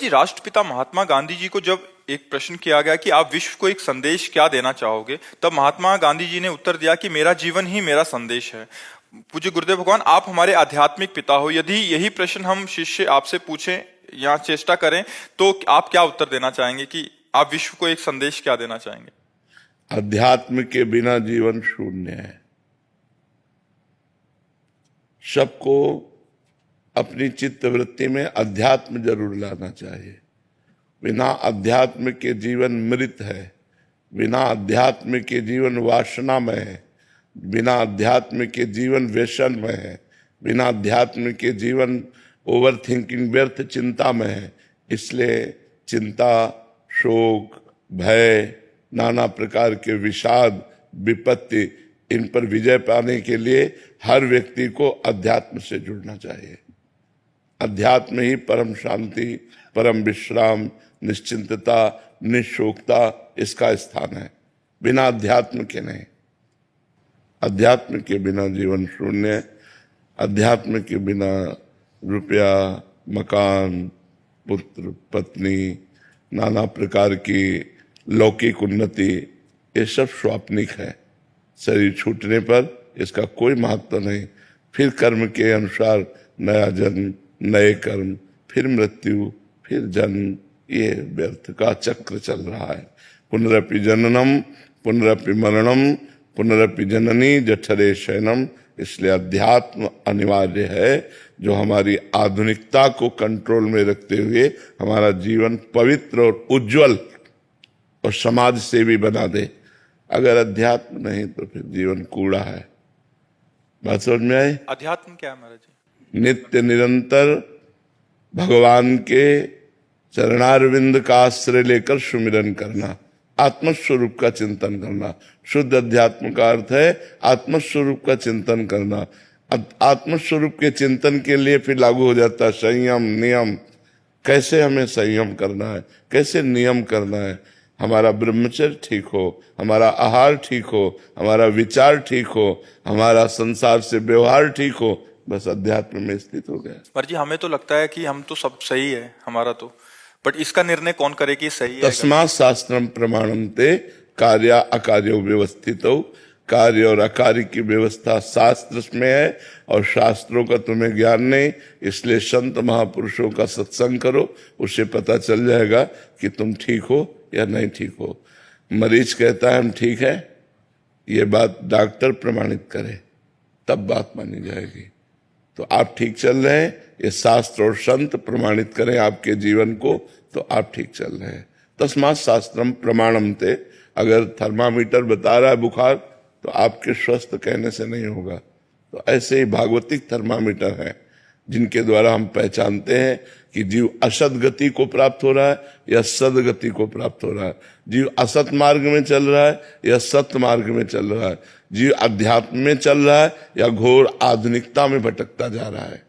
जी, राष्ट्रपिता महात्मा गांधी जी को जब एक प्रश्न किया गया कि आप विश्व को एक संदेश क्या देना चाहोगे, तब महात्मा गांधी जी ने उत्तर दिया कि मेरा जीवन ही मेरा संदेश है। पूज्य गुरुदेव भगवान, आप हमारे आध्यात्मिक पिता हो, यदि यही प्रश्न हम शिष्य आपसे पूछें या चेष्टा करें तो आप क्या उत्तर देना चाहेंगे कि आप विश्व को एक संदेश क्या देना चाहेंगे? अध्यात्म के बिना जीवन शून्य है। सबको अपनी चित्त वृत्ति में अध्यात्म जरूर लाना चाहिए। बिना अध्यात्म के जीवन मृत है, बिना अध्यात्म के जीवन वासनामय है, बिना अध्यात्म के जीवन व्यसनमय है, बिना अध्यात्म के जीवन ओवर थिंकिंग व्यर्थ चिंता में है। इसलिए चिंता, शोक, भय, नाना प्रकार के विषाद, विपत्ति, इन पर विजय पाने के लिए हर व्यक्ति को अध्यात्म से जुड़ना चाहिए। अध्यात्म ही परम शांति, परम विश्राम, निश्चिंतता, निशोकता इसका स्थान है। बिना अध्यात्म के नहीं। अध्यात्म के बिना जीवन शून्य। अध्यात्म के बिना रुपया, मकान, पुत्र, पत्नी, नाना प्रकार की लौकिक उन्नति, ये सब स्वाप्निक है। शरीर छूटने पर इसका कोई महत्व नहीं। फिर कर्म के अनुसार नया जन्म, नए कर्म, फिर मृत्यु, फिर जन्म, ये व्यर्थ का चक्र चल रहा है। पुनरपि जननम, पुनरपि मरणम, पुनरपि जननी जठरे शयनम। इसलिए अध्यात्म अनिवार्य है, जो हमारी आधुनिकता को कंट्रोल में रखते हुए हमारा जीवन पवित्र और उज्जवल और समाज सेवी बना दे। अगर अध्यात्म नहीं तो फिर जीवन कूड़ा है। बात समझ में आई? अध्यात्म क्या है महाराज जी? नित्य निरंतर भगवान के चरणारविंद का आश्रय लेकर सुमिरन करना, आत्मस्वरूप का चिंतन करना। शुद्ध अध्यात्म का अर्थ है आत्मस्वरूप का चिंतन करना। आत्मस्वरूप के चिंतन के लिए फिर लागू हो जाता है संयम, नियम। कैसे हमें संयम करना है, कैसे नियम करना है। हमारा ब्रह्मचर्य ठीक हो, हमारा आहार ठीक हो, हमारा विचार ठीक हो, हमारा संसार से व्यवहार ठीक हो, बस अध्यात्म में स्थित हो गया। पर जी, हमें तो लगता है कि हम तो सब सही है हमारा तो, बट इसका निर्णय कौन करे कि सही है? तस्मात् शास्त्रम प्रमाणन्ते कार्य अकार्यो व्यवस्थितो। कार्य और अकार्य की व्यवस्था शास्त्र में है और शास्त्रों का तुम्हें ज्ञान नहीं। इसलिए संत महापुरुषों का सत्संग करो, उससे पता चल जाएगा कि तुम ठीक हो या नहीं ठीक हो। मरीज कहता है हम ठीक है, ये बात डॉक्टर प्रमाणित करे तब बात मानी जाएगी। तो आप ठीक चल रहे हैं, ये शास्त्र और संत प्रमाणित करें आपके जीवन को, तो आप ठीक चल रहे हैं। तस्मात् शास्त्रम प्रमाणन्ते। अगर थर्मामीटर बता रहा है बुखार, तो आपके स्वस्थ कहने से नहीं होगा। तो ऐसे ही भागवतिक थर्मामीटर है, जिनके द्वारा हम पहचानते हैं कि जीव असत गति को प्राप्त हो रहा है या सदगति को प्राप्त हो रहा है। जीव असत मार्ग में चल रहा है या सत मार्ग में चल रहा है। जीव अध्यात्म में चल रहा है या घोर आधुनिकता में भटकता जा रहा है।